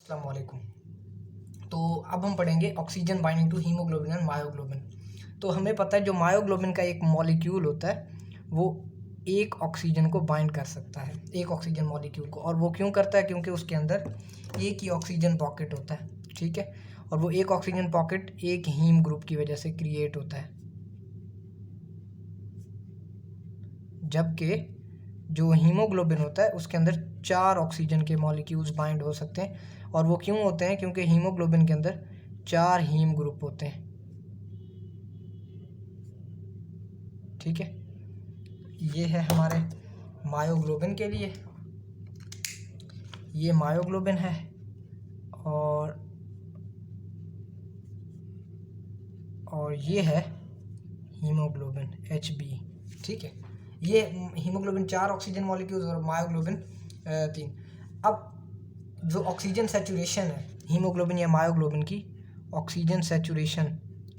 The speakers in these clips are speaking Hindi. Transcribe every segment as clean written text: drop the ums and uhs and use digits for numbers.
अस्सलाम वालेकुम। तो अब हम पढ़ेंगे oxygen binding to haemoglobin and myoglobin. तो हमें पता है जो मायोग्लोबिन का एक मॉलिक्यूल होता है वो एक ऑक्सीजन को बाइंड कर सकता है, एक ऑक्सीजन मॉलिक्यूल को। और वो क्यों करता है? क्योंकि उसके अंदर एक ही ऑक्सीजन पॉकेट होता है, ठीक है। और वो एक ऑक्सीजन पॉकेट एक हीम ग्रुप की वजह से क्रिएट होता है, जबकि जो हीमोग्लोबिन होता है उसके अंदर 4 ऑक्सीजन के मॉलिक्यूल्स बाइंड हो सकते हैं। और वो क्यों होते हैं? क्योंकि हीमोग्लोबिन के अंदर 4 हीम ग्रुप होते हैं, ठीक है। ये है हमारे मायोग्लोबिन के लिए, ये मायोग्लोबिन है। और ये है हीमोग्लोबिन HB, ठीक है। ये हीमोग्लोबिन 4 ऑक्सीजन मॉलिक्यूल्स और मायोग्लोबिन 3। अब जो ऑक्सीजन सेचुरेशन है हीमोग्लोबिन या मायोग्लोबिन की, ऑक्सीजन सेचुरेशन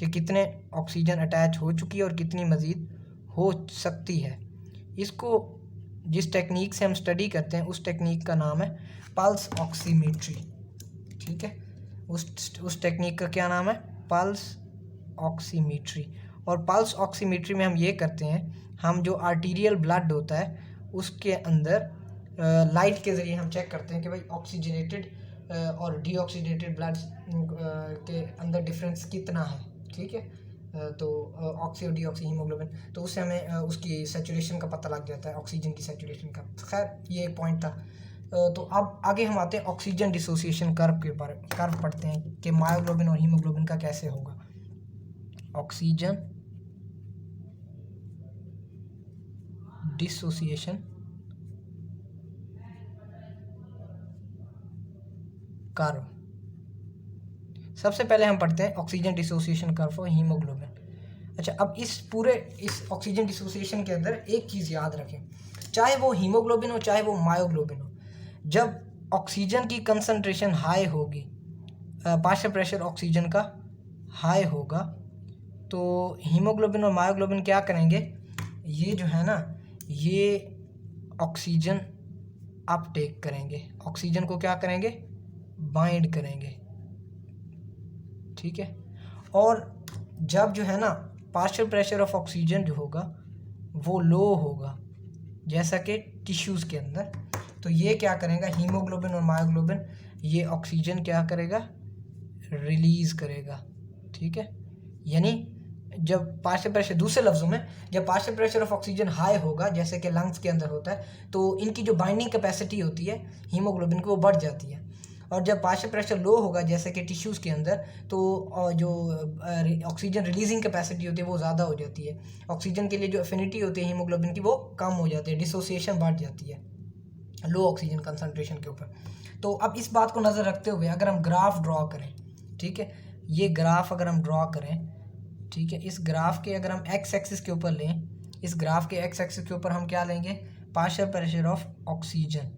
के कितने ऑक्सीजन अटैच हो चुकी है और कितनी मज़ीद हो सकती है, इसको जिस टेक्निक से हम स्टडी करते हैं उस टेक्निक का नाम है पल्स ऑक्सीमेट्री, ठीक है। उस टेक्निक का क्या नाम है? Pulse oximetry. और पल्स ऑक्सीमेट्री में हम ये करते हैं, हम जो आर्टीरियल ब्लड होता है उसके अंदर लाइट के ज़रिए हम चेक करते हैं कि भाई ऑक्सीजनेटेड और डीऑक्सीडेटेड ब्लड के अंदर डिफरेंस कितना है, ठीक है। तो ऑक्सी और डीऑक्सी हीमोग्लोबिन, तो उससे हमें उसकी सेचुरेशन का पता लग जाता है, ऑक्सीजन की सेचुरेशन का। खैर ये एक पॉइंट था। तो अब आगे हम आते हैं ऑक्सीजन डिसोसिएशन कर्व के ऊपर। कर्व पढ़ते हैं कि मायोग्लोबिन और हीमोग्लोबिन का कैसे होगा। Oxygen dissociation curve. सबसे पहले हम पढ़ते हैं oxygen dissociation curve for haemoglobin. अच्छा, अब इस ऑक्सीजन डिसोसिएशन के अंदर एक चीज़ याद रखें, चाहे वो हीमोग्लोबिन हो चाहे वो मायोग्लोबिन हो, जब ऑक्सीजन की कंसंट्रेशन हाई होगी, पार्शियल प्रेशर ऑक्सीजन का हाई होगा, तो हीमोग्लोबिन और मायोग्लोबिन क्या करेंगे? ये जो है ना, ये ऑक्सीजन अपटेक करेंगे, ऑक्सीजन को क्या करेंगे? बाइंड करेंगे, ठीक है। और जब जो है ना पार्शियल प्रेशर ऑफ ऑक्सीजन जो होगा वो लो होगा, जैसा कि टिश्यूज़ के अंदर, तो ये क्या करेगा? हीमोग्लोबिन और मायोग्लोबिन ये ऑक्सीजन क्या करेगा? रिलीज़ करेगा, ठीक है। यानी जब पार्शियल प्रेशर, दूसरे लफ्ज़ों में जब partial pressure of oxygen high होगा, जैसे कि लंग्स के अंदर होता है, तो इनकी जो बाइंडिंग कैपेसिटी होती है हीमोग्लोबिन की वो बढ़ जाती है। और जब पार्शियल प्रेशर लो होगा, जैसे कि टिश्यूज़ के अंदर, तो जो ऑक्सीजन रिलीजिंग कैपेसिटी होती है वो ज़्यादा हो जाती है। ऑक्सीजन के लिए जो एफिनिटी होती है हीमोग्लोबिन की वो कम हो जाती है, डिसोसिएशन बढ़ जाती है लो ऑक्सीजन कंसंट्रेशन के ऊपर। तो अब इस बात को नज़र रखते हुए अगर हम ग्राफ ड्रॉ करें, ठीक है, ये ग्राफ अगर हम ड्रॉ करें, ठीक है, इस ग्राफ के अगर हम एक्स एक्सिस के ऊपर लें, इस ग्राफ के एक्स एक्सिस के ऊपर हम क्या लेंगे? Partial pressure of oxygen.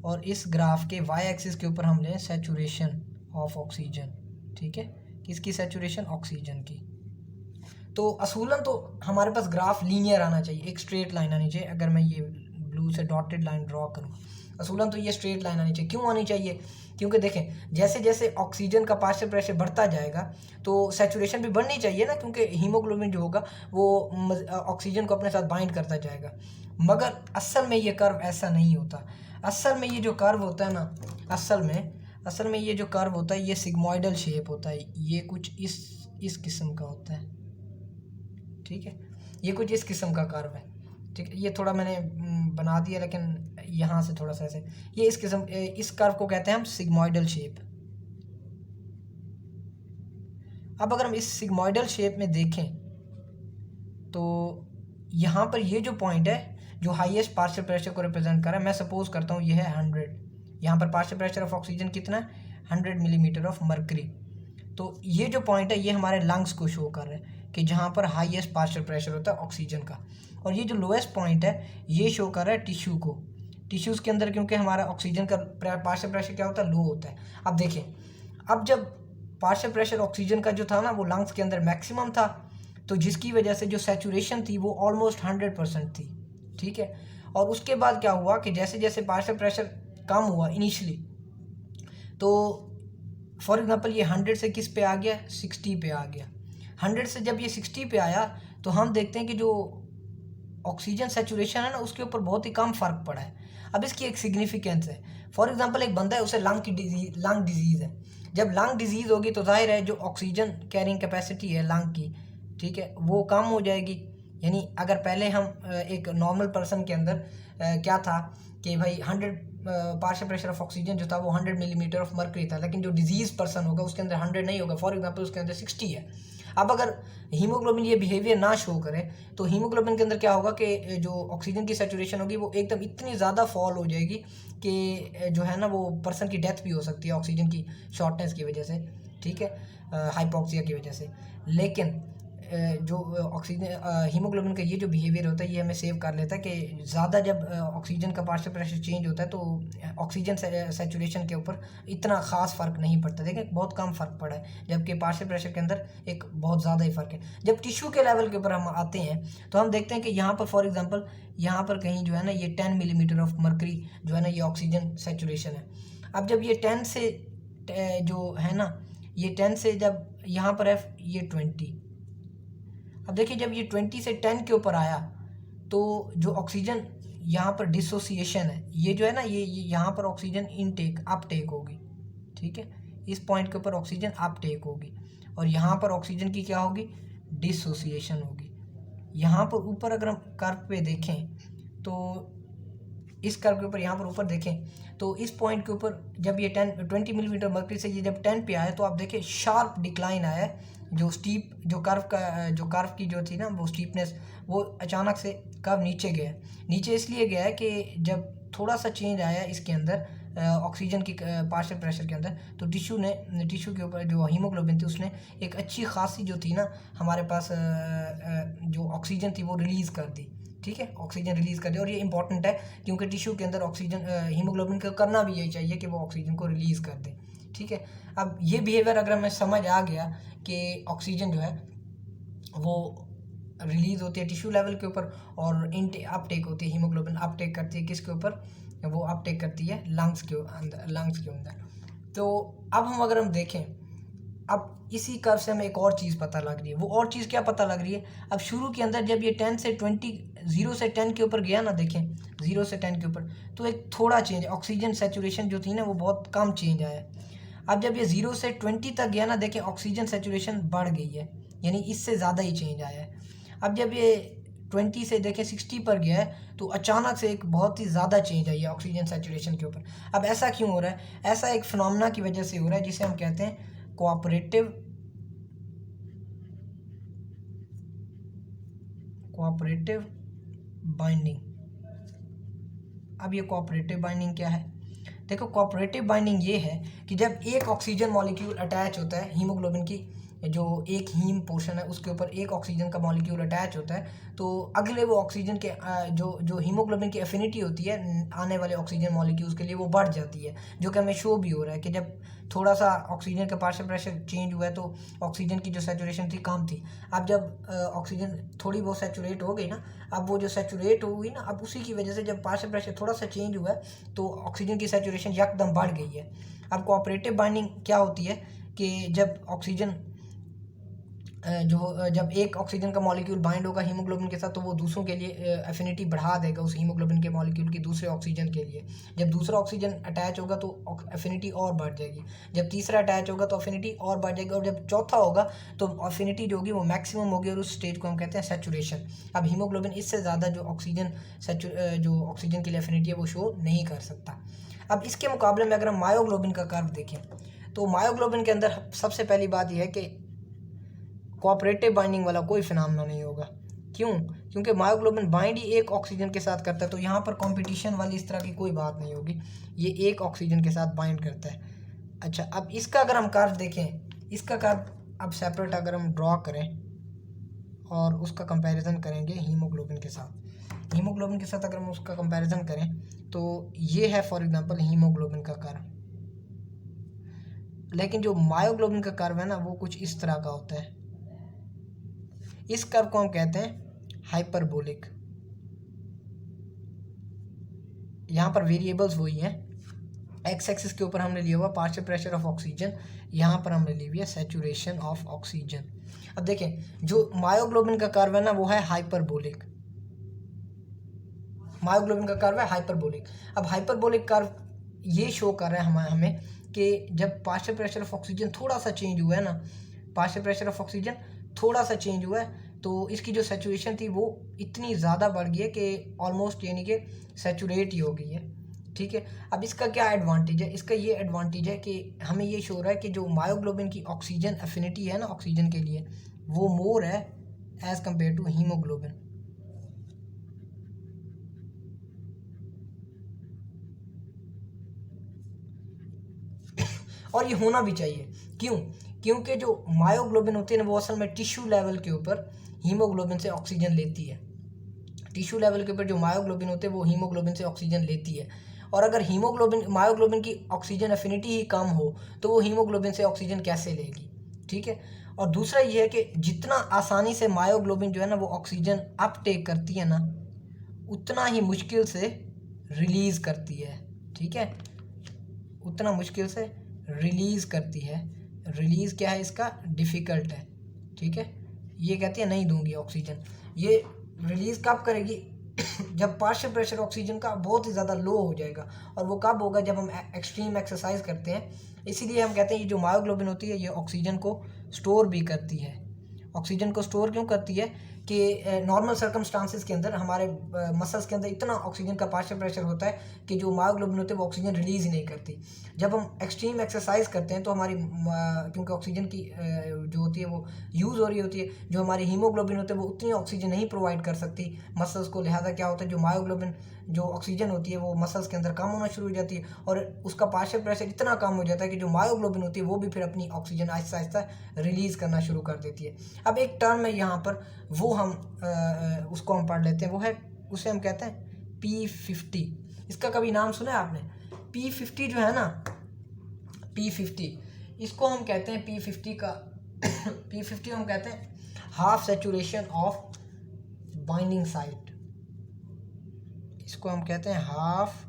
और इस ग्राफ के वाई एक्सिस के ऊपर हम लें सेचुरेशन ऑफ ऑक्सीजन, ठीक है। किसकी सेचुरेशन? ऑक्सीजन की। तो असूलन तो हमारे पास ग्राफ लीनियर आना चाहिए, एक स्ट्रेट लाइन आनी चाहिए। अगर मैं ये ब्लू से डॉटेड लाइन ड्रॉ करूँ, असूलन तो ये स्ट्रेट लाइन आनी चाहिए। क्यों आनी चाहिए? क्योंकि देखें जैसे जैसे ऑक्सीजन का पार्शियल प्रेशर बढ़ता जाएगा तो सेचुरेशन भी बढ़नी चाहिए ना, क्योंकि हीमोग्लोबिन जो होगा वो ऑक्सीजन को अपने साथ बाइंड करता जाएगा। मगर असल में ये कर्व ऐसा नहीं होता। असल में ये जो कर्व होता है ना, असल में ये जो कर्व होता है ये सिग्मोइडल शेप होता है, ये कुछ इस किस्म का होता है, ठीक है। ये कुछ इस किस्म का कर्व है, ठीक है। ये थोड़ा मैंने बना दिया, लेकिन यहाँ से थोड़ा सा ऐसे, ये इस कर्व को कहते हैं हम सिग्मोइडल शेप। अब अगर हम इस सिग्मोइडल शेप में देखें तो यहाँ पर ये जो पॉइंट है जो हाईएस्ट पार्शियल प्रेशर को रिप्रेजेंट कर रहा है, मैं सपोज करता हूँ ये है 100। यहाँ पर पार्शियल प्रेशर ऑफ ऑक्सीजन कितना है? 100 मिलीमीटर ऑफ मर्करी। तो ये जो पॉइंट है ये हमारे लंग्स को शो कर रहा है कि जहाँ पर हाईएस्ट पार्शियल प्रेशर होता है ऑक्सीजन का। और ये जो लोएस्ट पॉइंट है ये शो कर रहा है टिश्यू को, टिश्यूज़ के अंदर, क्योंकि हमारा ऑक्सीजन का पार्शियल प्रेशर क्या होता है? लो होता है। अब देखें, अब जब पार्शियल प्रेशर ऑक्सीजन का जो था ना वो लंग्स के अंदर मैक्सिमम था, तो जिसकी वजह से जो सेचुरेशन थी वो ऑलमोस्ट 100% थी, ठीक है। और उसके बाद क्या हुआ कि जैसे जैसे पार्शियल प्रेशर कम हुआ इनिशियली, तो फॉर एग्जांपल ये 100 से किस पे आ गया, 60 पे आ गया। 100 से जब ये 60 पे आया तो हम देखते हैं कि जो ऑक्सीजन सेचुरेशन है ना उसके ऊपर बहुत ही कम फ़र्क पड़ा है। अब इसकी एक सिग्निफिकेंस है। फॉर एग्जांपल एक बंदा है, उसे लंग डिजीज़ है। जब लंग डिजीज़ होगी तो जाहिर है जो ऑक्सीजन कैरिंग कैपेसिटी है लंग की, ठीक है, वो कम हो जाएगी। यानी अगर पहले हम एक नॉर्मल पर्सन के अंदर क्या था कि भाई 100 पार्शियल प्रेशर ऑफ ऑक्सीजन जो था वो 100 मिलीमीटर ऑफ मर्करी था, लेकिन जो डिजीज़ पर्सन होगा उसके अंदर 100 नहीं होगा, फॉर एग्जांपल उसके अंदर 60 है। अब अगर हीमोग्लोबिन ये बिहेवियर ना शो करे तो हीमोग्लोबिन के अंदर क्या होगा कि जो ऑक्सीजन की सेचुरेशन होगी वो एकदम इतनी ज़्यादा फॉल हो जाएगी कि जो है ना वो पर्सन की डेथ भी हो सकती है ऑक्सीजन की शॉर्टनेस की वजह से, ठीक है, हाइपोक्सिया की वजह से। लेकिन जो ऑक्सीजन हीमोग्लोबिन का ये जो बिहेवियर होता है ये हमें सेव कर लेता है कि ज़्यादा जब ऑक्सीजन का पार्शियल प्रेशर चेंज होता है तो ऑक्सीजन सेचुरेशन के ऊपर इतना ख़ास फ़र्क नहीं पड़ता। देखिए बहुत कम फ़र्क पड़ा है, जबकि पार्शियल प्रेशर के अंदर एक बहुत ज़्यादा ही फ़र्क है। जब टिश्यू के लेवल के ऊपर हम आते हैं तो हम देखते हैं कि यहाँ पर फॉर एग्जांपल यहाँ पर कहीं जो है ना ये 10 मिलीमीटर ऑफ मर्करी जो है ना ये ऑक्सीजन सेचुरेशन है। अब जब ये 10 से जो है ना ये 10 से जब यहाँ पर है ये 20, अब देखिए जब ये 20 से 10 के ऊपर आया तो जो ऑक्सीजन यहाँ पर डिसोसिएशन है ये जो है ना ये यहाँ पर ऑक्सीजन इनटेक अपटेक होगी, ठीक है, इस पॉइंट के ऊपर ऑक्सीजन अपटेक होगी और यहाँ पर ऑक्सीजन की क्या होगी, डिसोसिएशन होगी। यहाँ पर ऊपर अगर हम कर्व पे देखें तो इस कर्व के ऊपर यहाँ पर ऊपर देखें तो इस पॉइंट के ऊपर जब ये 20 मिलीमीटर मर्करी से ये जब 10 पे आया तो आप देखें शार्प डिक्लाइन आया है। जो स्टीप जो कर्व की जो थी ना वो स्टीपनेस वो अचानक से कर्व नीचे गया। नीचे इसलिए गया है कि जब थोड़ा सा चेंज आया इसके अंदर ऑक्सीजन की पार्शियल प्रेशर के अंदर तो टिश्यू के ऊपर जो हीमोग्लोबिन थी उसने एक अच्छी खासी जो थी ना हमारे पास जो ऑक्सीजन थी वो रिलीज़ कर दी, ठीक है, ऑक्सीजन रिलीज़ कर दी। और ये इंपॉर्टेंट है क्योंकि टिश्यू के अंदर ऑक्सीजन हीमोग्लोबिन को करना भी यही चाहिए कि वो ऑक्सीजन को रिलीज़ कर दे, ठीक है। अब ये बिहेवियर अगर हमें समझ आ गया कि ऑक्सीजन जो है वो रिलीज़ होती है टिश्यू लेवल के ऊपर और अपटेक होती है, हीमोग्लोबिन अपटेक करती है किसके ऊपर, वो अपटेक करती है लंग्स के अंदर। तो अब हम देखें अब इसी कर्व से हमें एक और चीज़ पता लग रही है। वो और चीज़ क्या पता लग रही है, अब शुरू के अंदर जब ये 0 से 10 के ऊपर गया ना, देखें 0 से 10 के ऊपर तो एक थोड़ा चेंज ऑक्सीजन सेचुरेशन जो थी ना वो बहुत कम चेंज आया। अब जब ये 0 से 20 तक गया ना, देखें ऑक्सीजन सेचुरेशन बढ़ गई है, यानी इससे ज़्यादा ही चेंज आया है। अब जब ये 20 से देखें 60 पर गया है तो अचानक से एक बहुत ही ज़्यादा चेंज आई है ऑक्सीजन सेचुरेशन के ऊपर। अब ऐसा क्यों हो रहा है, ऐसा एक फिनोमेना की वजह से हो रहा है जिसे हम कहते हैं कोऑपरेटिव बाइंडिंग। अब ये कोऑपरेटिव बाइंडिंग क्या है, देखो कोऑपरेटिव बाइंडिंग ये है कि जब एक ऑक्सीजन मॉलिक्यूल अटैच होता है हीमोग्लोबिन की जो एक हीम पोर्शन है उसके ऊपर एक ऑक्सीजन का मॉलिक्यूल अटैच होता है तो अगले वो ऑक्सीजन के जो हीमोग्लोबिन की एफिनिटी होती है आने वाले ऑक्सीजन मॉलिक्यूल्स के लिए वो बढ़ जाती है, जो कि हमें शो भी हो रहा है कि जब थोड़ा सा ऑक्सीजन का पार्शियल प्रेशर चेंज हुआ है तो ऑक्सीजन की जो सेचुरेशन थी कम थी। अब जब ऑक्सीजन थोड़ी बहुत सेचुरेट हो गई ना, अब वो जो सेचुरेट हुई ना, अब उसी की वजह से जब पार्शियल प्रेशर थोड़ा सा चेंज हुआ है तो ऑक्सीजन की सेचुरेशन यकदम बढ़ गई है। अब कोऑपरेटिव बाइंडिंग क्या होती है कि जब ऑक्सीजन जब एक ऑक्सीजन का मॉलिक्यूल बाइंड होगा हीमोग्लोबिन के साथ तो वो दूसरों के लिए एफिनिटी बढ़ा देगा उस हीमोग्लोबिन के मॉलिक्यूल की दूसरे ऑक्सीजन के लिए। जब दूसरा ऑक्सीजन अटैच होगा तो एफिनिटी और बढ़ जाएगी, जब तीसरा अटैच होगा तो एफिनिटी और बढ़ जाएगी और जब चौथा होगा तो एफिनिटी जो होगी वो मैक्सिमम होगी और उस स्टेज को हम कहते हैं सैचुरेशन। अब हीमोग्लोबिन इससे ज़्यादा जो ऑक्सीजन के लिए एफिनिटी है वो शो नहीं कर सकता। अब इसके मुकाबले में अगर हम मायोग्लोबिन का कर्व देखें तो मायोग्लोबिन के अंदर सबसे पहली बात यह है कि कोऑपरेटिव बाइंडिंग वाला कोई फिनोमेना नहीं होगा। क्यों, क्योंकि मायोग्लोबिन बाइंड ही एक ऑक्सीजन के साथ करता है तो यहाँ पर कंपटीशन वाली इस तरह की कोई बात नहीं होगी, ये एक ऑक्सीजन के साथ बाइंड करता है। अच्छा, अब इसका अगर हम कर्व देखें, इसका कर्व अब सेपरेट अगर हम ड्रॉ करें और उसका कंपैरिजन करेंगे हीमोग्लोबिन के साथ, हीमोग्लोबिन के साथ अगर हम उसका कंपैरिजन करें तो ये है फॉर एग्जांपल हीमोग्लोबिन का कर्व, लेकिन जो मायोग्लोबिन का कर्व है ना वो कुछ इस तरह का होता है। इस कर्व को हम कहते हैं हाइपरबोलिक। यहाँ पर वेरिएबल्स वही हैं, एक्स एक्सिस के ऊपर हमने लिया हुआ पार्शियल प्रेशर ऑफ ऑक्सीजन, यहाँ पर हमने ली हुई है सैचुरेशन ऑफ ऑक्सीजन। अब देखें जो मायोग्लोबिन का कर्व है ना वो है हाइपरबोलिक, मायोग्लोबिन का कर्व है हाइपरबोलिक। अब हाइपरबोलिक कर्व ये शो कर रहा है हमें कि जब पार्शियल प्रेशर ऑफ ऑक्सीजन थोड़ा सा चेंज हुआ है ना, पार्शियल प्रेशर ऑफ ऑक्सीजन थोड़ा सा चेंज हुआ है तो इसकी जो सैचुरेशन थी वो इतनी ज़्यादा बढ़ गई है कि ऑलमोस्ट यानी कि सैचुरेट ही हो गई है। ठीक है, अब इसका क्या एडवांटेज है, इसका ये एडवांटेज है कि हमें ये शो हो रहा है कि जो मायोग्लोबिन की ऑक्सीजन एफिनिटी है ना ऑक्सीजन के लिए वो मोर है एज़ कम्पेयर टू हीमोग्लोबिन। और ये होना भी चाहिए, क्यों? क्योंकि जो मायोग्लोबिन होती है ना वो असल में टिश्यू लेवल के ऊपर हीमोग्लोबिन से ऑक्सीजन लेती है। टिश्यू लेवल के ऊपर जो मायोग्लोबिन होते हैं वो हीमोग्लोबिन से ऑक्सीजन लेती है, और अगर हीमोग्लोबिन मायोग्लोबिन की ऑक्सीजन एफिनिटी ही कम हो तो वो हीमोग्लोबिन से ऑक्सीजन कैसे लेगी। ठीक है, और दूसरा ये है कि जितना आसानी से मायोग्लोबिन जो है ना वो ऑक्सीजन अपटेक करती है ना उतना ही मुश्किल से रिलीज़ करती है। ठीक है, उतना मुश्किल से रिलीज़ करती है। रिलीज़ क्या है इसका, डिफ़िकल्ट है। ठीक है, ये कहती है नहीं दूंगी ऑक्सीजन। ये रिलीज़ कब करेगी जब पार्शियल प्रेशर ऑक्सीजन का बहुत ही ज़्यादा लो हो जाएगा, और वो कब होगा जब हम एक्सट्रीम एक्सरसाइज करते हैं। इसीलिए हम कहते हैं ये जो मायोग्लोबिन होती है ये ऑक्सीजन को स्टोर भी करती है। ऑक्सीजन को स्टोर क्यों करती है कि नॉर्मल सर्कमस्टांसिस के अंदर हमारे मसल्स के अंदर इतना ऑक्सीजन का पार्शियल प्रेशर होता है कि जो मायोग्लोबिन होते हैं वो ऑक्सीजन रिलीज़ ही नहीं करती। जब हम एक्सट्रीम एक्सरसाइज करते हैं तो हमारी क्योंकि ऑक्सीजन की जो होती है वो यूज़ हो रही होती है, जो हमारी हीमोग्लोबिन होते हैं वो उतनी ऑक्सीजन नहीं प्रोवाइड कर सकती मसल्स को, लिहाजा क्या होता है जो मायोग्लोबिन जो ऑक्सीजन होती है वो मसल्स के अंदर कम होना शुरू हो जाती है, और उसका पार्शियल प्रेशर इतना कम हो जाता है कि जो मायोग्लोबिन होती है वो भी फिर अपनी ऑक्सीजन आहिस्ता आहिस्ता रिलीज़ करना शुरू कर देती है। अब एक टर्म है यहाँ पर, वो हम उसको हम पढ़ लेते हैं, वो है उसे हम कहते हैं P50। इसका कभी नाम सुना है आपने? P50 जो है ना, P50 इसको हम कहते हैं P50 का P50 हम कहते हैं half saturation of binding site. इसको हम कहते हैं half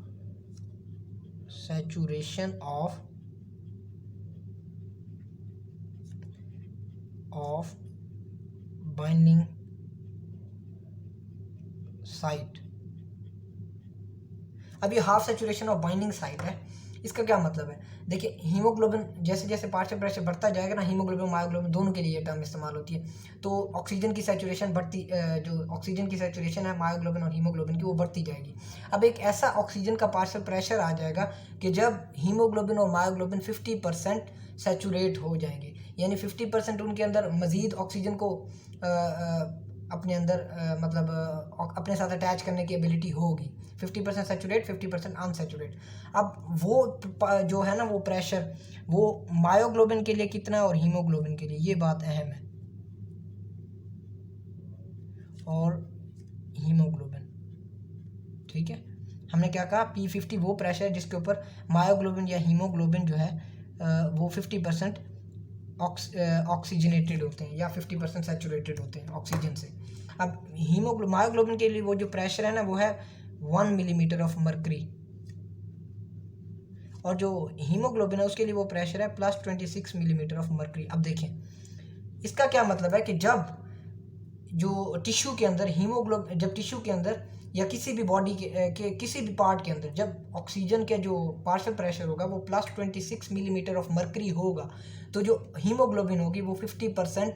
saturation of binding site. अब ये half saturation of binding site है, इसका क्या मतलब है? देखिए हीमोग्लोबिन जैसे जैसे पार्शियल प्रेशर बढ़ता जाएगा ना, हीमोग्लोबिन मायोग्लोबिन दोनों के लिए ये टर्म इस्तेमाल होती है, तो ऑक्सीजन की सैचुरेशन बढ़ती, जो ऑक्सीजन की सैचुरेशन है मायोग्लोबिन और हीमोग्लोबिन की वो बढ़ती जाएगी। अब एक ऐसा ऑक्सीजन का पार्शियल प्रेशर आ जाएगा कि जब हीमोग्लोबिन और मायोग्लोबिन 50% सैचुरेट हो जाएंगे, यानी 50% उनके अंदर मज़ीद ऑक्सीजन को अपने अंदर मतलब अपने साथ अटैच करने की एबिलिटी होगी। 50% सैचुरेट, 50% अनसैचुरेट। अब वो जो है ना वो प्रेशर वो मायोग्लोबिन के लिए कितना है और हीमोग्लोबिन के लिए, ये बात अहम है। और हीमोग्लोबिन, ठीक है, हमने क्या कहा, P50 वो प्रेशर है जिसके ऊपर मायोग्लोबिन या हीमोग्लोबिन जो है वो 50% ऑक्सीजनेटेड होते हैं या 50% सैचुरेटेड होते हैं ऑक्सीजन से। अब मायोग्लोबिन के लिए वो जो प्रेशर है ना वो है 1 मिलीमीटर ऑफ मर्करी, और जो हीमोग्लोबिन है उसके लिए वो प्रेशर है +26 मिलीमीटर ऑफ मर्करी। अब देखें इसका क्या मतलब है कि जब जो टिश्यू के अंदर जब टिश्यू के अंदर या किसी भी बॉडी के किसी भी पार्ट के अंदर जब ऑक्सीजन के जो पार्शियल प्रेशर होगा वो +26 मिलीमीटर ऑफ मर्करी होगा, तो जो हीमोग्लोबिन होगी वो 50%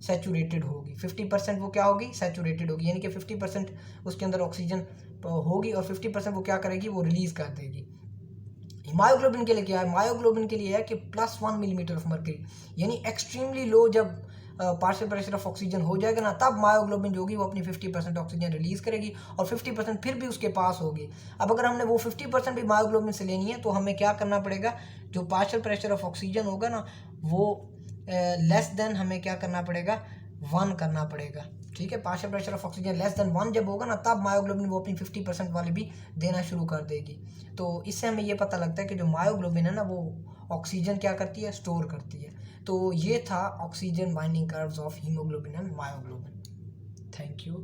सैचुरेटेड होगी। 50% वो क्या होगी, सैचुरेटेड होगी, यानी कि 50% उसके अंदर ऑक्सीजन होगी और 50% वो क्या करेगी, वो रिलीज़ कर देगी। मायोग्लोबिन के लिए क्या है, मायोग्लोबिन के लिए है कि +1 मिलीमीटर ऑफ मर्करी, यानी एक्सट्रीमली लो जब पार्शियल प्रेशर ऑफ ऑक्सीजन हो जाएगा ना, तब मायोग्लोबिन जो होगी वो अपनी 50% ऑक्सीजन रिलीज़ करेगी और 50% फिर भी उसके पास होगी। अब अगर हमने वो 50% भी मायोग्लोबिन से लेनी है तो हमें क्या करना पड़ेगा, जो पार्शियल प्रेशर ऑफ ऑक्सीजन होगा ना वो लेस देन हमें क्या करना पड़ेगा, 1 करना पड़ेगा। ठीक है, partial pressure of oxygen less than 1 जब होगा ना तब मायोग्लोबिन वो अपनी 50% वाली भी देना शुरू कर देगी। तो इससे हमें ये पता लगता है कि जो मायोग्लोबिन है ना वो ऑक्सीजन क्या करती है, स्टोर करती है। तो ये था oxygen binding curves of haemoglobin and myoglobin. Thank you.